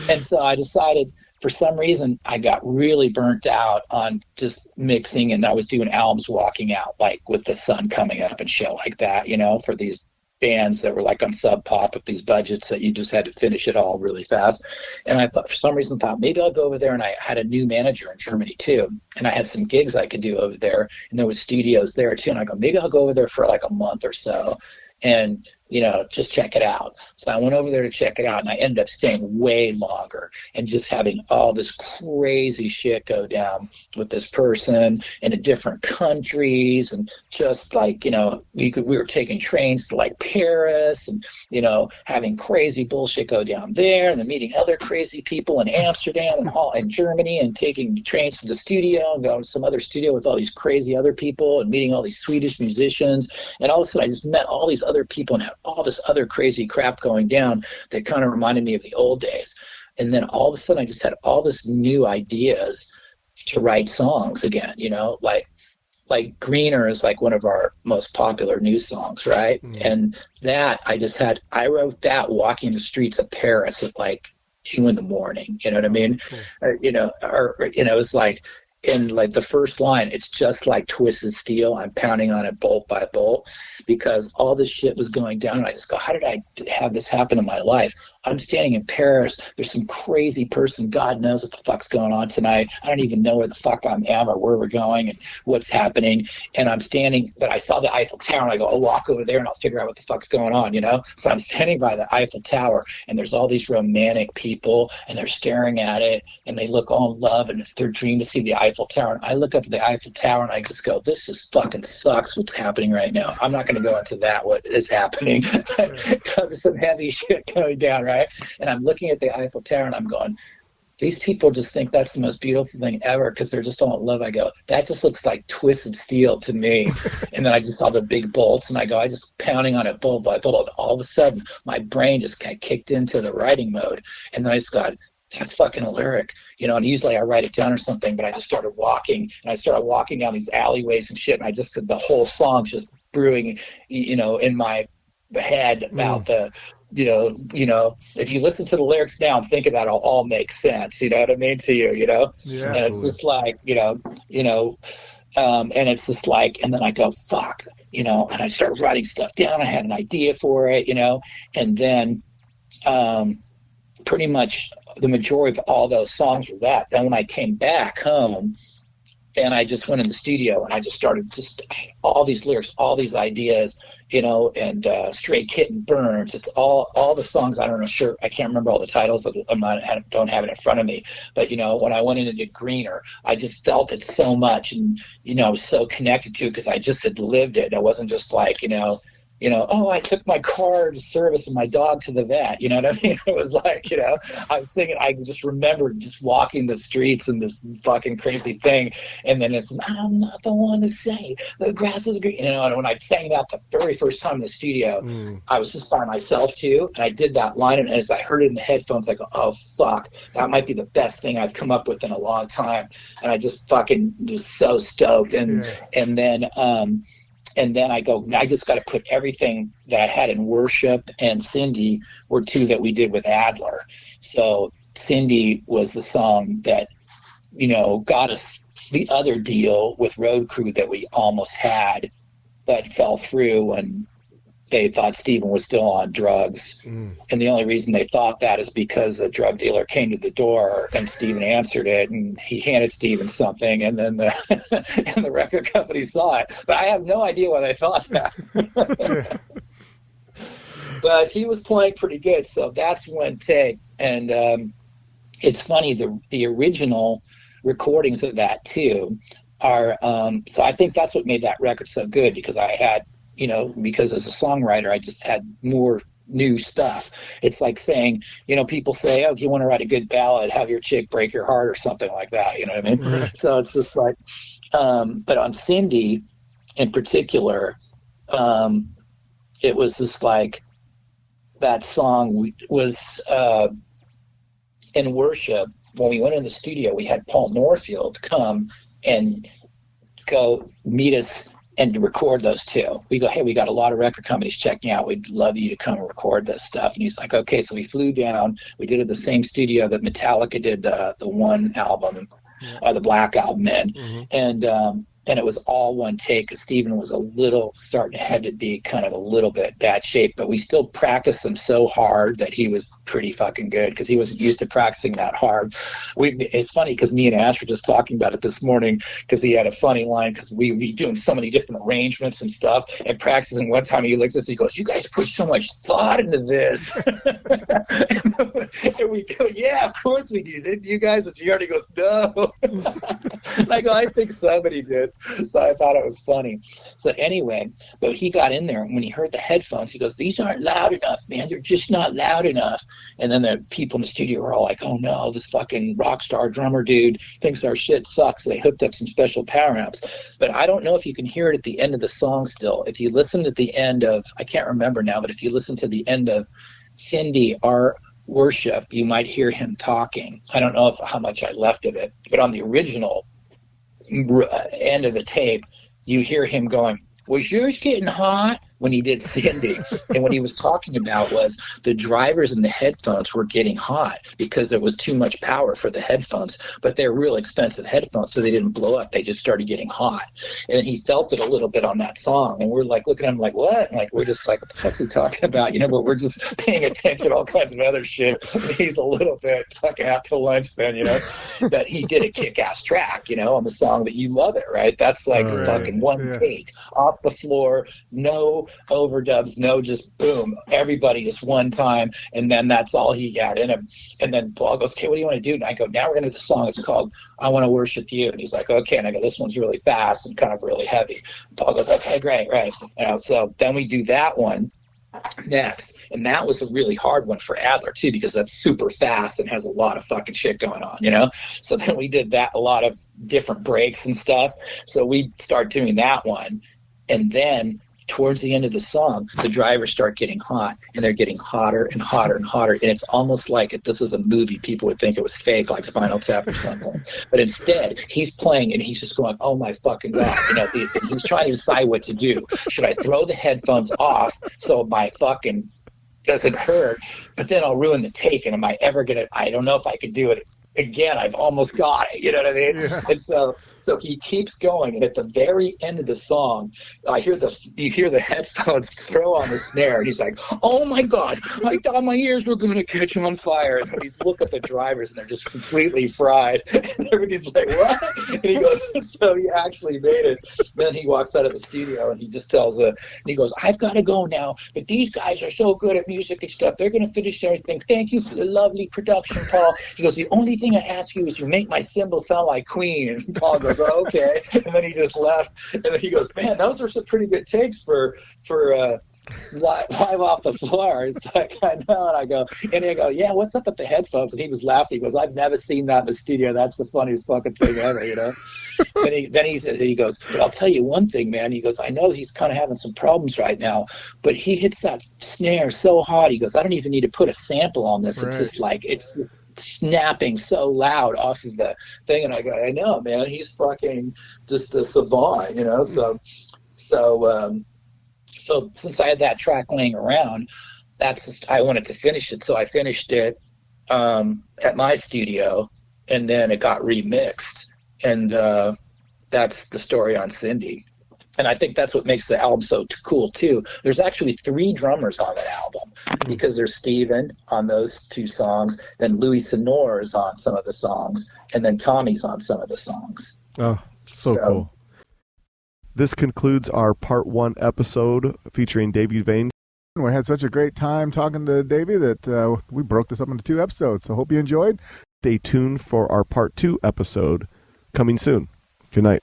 And so I decided, for some reason, I got really burnt out on just mixing, and I was doing albums walking out, like with the sun coming up and shit like that, for these bands that were like on Sub Pop with these budgets that you just had to finish it all really fast. And I thought, for some reason, maybe I'll go over there. And I had a new manager in Germany too, and I had some gigs I could do over there, and there was studios there too. And I go, maybe I'll go over there for like a month or so and just check it out. So I went over there to check it out, and I ended up staying way longer and just having all this crazy shit go down with this person in different countries, and just like, we were taking trains to like Paris, and, having crazy bullshit go down there, and then meeting other crazy people in Amsterdam and all in Germany, and taking trains to the studio and going to some other studio with all these crazy other people, and meeting all these Swedish musicians. And all of a sudden I just met all these other people and had all this other crazy crap going down that kind of reminded me of the old days. And then all of a sudden I just had all this new ideas to write songs again, like Greener is like one of our most popular new songs, right? Mm. And that I wrote that walking the streets of Paris at like 2 a.m. You know what I mean? Cool. It's like, in like the first line, it's just like twisted steel. I'm pounding on it bolt by bolt, because all this shit was going down. And I just go, how did I have this happen in my life? I'm standing in Paris. There's some crazy person. God knows what the fuck's going on tonight. I don't even know where the fuck I am or where we're going and what's happening. And I'm standing, but I saw the Eiffel Tower, and I go, I'll walk over there and I'll figure out what the fuck's going on, So I'm standing by the Eiffel Tower, and there's all these romantic people, and they're staring at it, and they look all in love, and it's their dream to see the Eiffel Tower. And I look up at the Eiffel Tower, and I just go, this is fucking sucks what's happening right now. I'm not going to go into that, what is happening. There's some heavy shit going down, right? And I'm looking at the Eiffel Tower, and I'm going, these people just think that's the most beautiful thing ever because they're just all in love. I go, that just looks like twisted steel to me. And then I just saw the big bolts, and I go, I just pounding on it bolt by bolt. And all of a sudden, my brain just kind of kicked into the writing mode. And then I just got, that's fucking a lyric, and usually I write it down or something, but I just started walking, and I started walking down these alleyways and shit. And I just, the whole song just brewing, in my head about if you listen to the lyrics now and think about it, it'll all make sense. You know what I mean to you, Yeah, and it's just like, and it's just like, and then I go, fuck, and I start writing stuff down. I had an idea for it, and then, pretty much the majority of all those songs were that. Then when I came back home, and I just went in the studio, and I just started all these lyrics, all these ideas, and Stray Kitten Burns. It's all the songs. I don't know, sure, I can't remember all the titles. Don't have it in front of me. But, when I went in and did Greener, I just felt it so much, and, I was so connected to it because I just had lived it. It wasn't just like, oh, I took my car to service and my dog to the vet. You know what I mean? It was like, I was thinking, I just remembered just walking the streets and this fucking crazy thing. And then it's, I'm not the one to say the grass is green. And when I sang that the very first time in the studio, I was just by myself too. And I did that line. And as I heard it in the headphones, I go, oh, fuck, that might be the best thing I've come up with in a long time. And I just fucking was so stoked. And then I go, I just got to put everything that I had in Worship and Cindy were two that we did with Adler. So Cindy was the song that, got us the other deal with Road Crew that we almost had, but fell through when they thought Steven was still on drugs. And the only reason they thought that is because a drug dealer came to the door and Steven answered it, and he handed Steven something, and then the record company saw it. But I have no idea why they thought that. But he was playing pretty good, so that's one take. And it's funny, the original recordings of that too are so I think that's what made that record so good, because I had, because as a songwriter, I just had more new stuff. It's like saying, people say, oh, if you want to write a good ballad, have your chick break your heart or something like that. You know what I mean? Right. So it's just like, but on Cindy in particular, it was just like that song was, in Worship, when we went in the studio, we had Paul Norfield come and go meet us and record those two. We go, hey, we got a lot of record companies checking out. We'd love you to come and record this stuff. And he's like, okay. So we flew down. We did it at the same studio that Metallica did the one album, the Black Album in. And it was all one take because Steven was a little starting to head to be kind of a little bit bad shape, but we still practiced him so hard that he was pretty fucking good because he wasn't used to practicing that hard. It's funny because me and Ash were just talking about it this morning because he had a funny line because we were doing so many different arrangements and stuff and practicing. One time he looked at us, he goes, "You guys put so much thought into this." And we go, "Yeah, of course we do. Didn't you guys?" And he already goes, "No." And I go, "I think somebody did." So I thought it was funny. So anyway, but he got in there and when he heard the headphones, he goes, "These aren't loud enough, man. They're just not loud enough." And then the people in the studio were all like, "Oh no, this fucking rock star drummer dude thinks our shit sucks." So they hooked up some special power amps. But I don't know if you can hear it at the end of the song still. If you listen at the end of, I can't remember now, but if you listen to the end of Cindy, our Worship, you might hear him talking. I don't know how much I left of it, but on the original end of the tape, you hear him going, "Was yours getting hot?" when he did Cindy. And what he was talking about was the drivers in the headphones were getting hot because there was too much power for the headphones, but they're real expensive headphones, so they didn't blow up. They just started getting hot. And he felt it a little bit on that song. And we're like looking at him like, what? And like, we're just like, what the fuck's he talking about? You know, but we're just paying attention to all kinds of other shit. And he's a little bit fucking out to lunch then, you know, that he did a kick-ass track, you know, on the song that you love it, right? That's like fucking one take off the floor, no overdubs, no, just boom, everybody just one time, and then that's all he got in him. And then Paul goes, "Okay, what do you want to do?" And I go, "Now we're going to do the song. It's called I Want to Worship You." And he's like, "Okay." And I go, "This one's really fast and kind of really heavy." And Paul goes, "Okay, great, right." You know, so then we do that one next, and that was a really hard one for Adler too because that's super fast and has a lot of fucking shit going on, you know. So then we did that, a lot of different breaks and stuff. So we start doing that one, and then towards the end of the song, the drivers start getting hot, and they're getting hotter and hotter and hotter. And it's almost like if this was a movie, people would think it was fake, like Spinal Tap or something. But instead, he's playing, and he's just going, "Oh my fucking God." You know, he's trying to decide what to do. Should I throw the headphones off so my fucking doesn't hurt, but then I'll ruin the take, and am I ever going to, I don't know if I could do it again. I've almost got it. You know what I mean? Yeah. And so he keeps going, and at the very end of the song, you hear the headphones throw on the snare, and he's like, "Oh my God, I thought my ears were going to catch on fire." And he's looking at the drivers, and they're just completely fried. And everybody's like, "What?" And he goes, "So he actually made it." Then he walks out of the studio, and he just tells and he goes, "I've got to go now, but these guys are so good at music and stuff. They're going to finish everything. Thank you for the lovely production, Paul." He goes, "The only thing I ask you is you make my cymbal sound like Queen." And Paul goes, "Oh, okay." And then he just left. And then he goes, "Man, those are some pretty good takes for live off the floor." It's like, "I know." And I go, "Yeah, what's up with the headphones?" And he was laughing. He goes, "I've never seen that in the studio. That's the funniest fucking thing ever, you know." Then he goes, "But I'll tell you one thing, man." He goes, "I know he's kind of having some problems right now, but he hits that snare so hard." He goes, "I don't even need to put a sample on this. Right. It's just like, it's snapping so loud off of the thing." And I go, "I know, man. He's fucking just a savant, you know." So since I had that track laying around, I wanted to finish it. So I finished it at my studio, and then it got remixed, and that's the story on Cindy. And I think that's what makes the album so cool too. There's actually 3 drummers on that album because there's Steven on those 2 songs, then Louis Sonor is on some of the songs, and then Tommy's on some of the songs. Oh, so cool. This concludes our part 1 episode featuring Davy Vain. We had such a great time talking to Davy that we broke this up into 2 episodes. So hope you enjoyed. Stay tuned for our part 2 episode coming soon. Good night.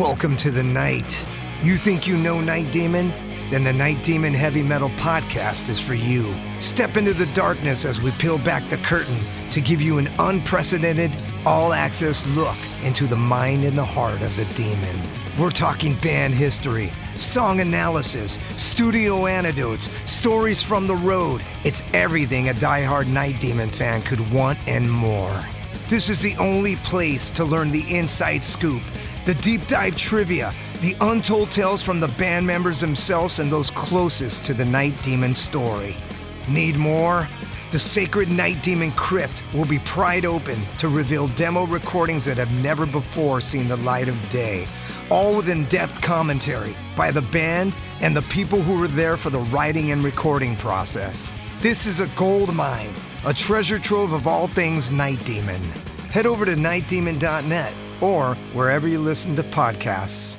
Welcome to the night. You think you know Night Demon? Then the Night Demon Heavy Metal Podcast is for you. Step into the darkness as we peel back the curtain to give you an unprecedented, all-access look into the mind and the heart of the demon. We're talking band history, song analysis, studio anecdotes, stories from the road. It's everything a diehard Night Demon fan could want and more. This is the only place to learn the inside scoop, the deep dive trivia, the untold tales from the band members themselves and those closest to the Night Demon story. Need more? The sacred Night Demon Crypt will be pried open to reveal demo recordings that have never before seen the light of day, all with in-depth commentary by the band and the people who were there for the writing and recording process. This is a gold mine, a treasure trove of all things Night Demon. Head over to nightdemon.net or wherever you listen to podcasts.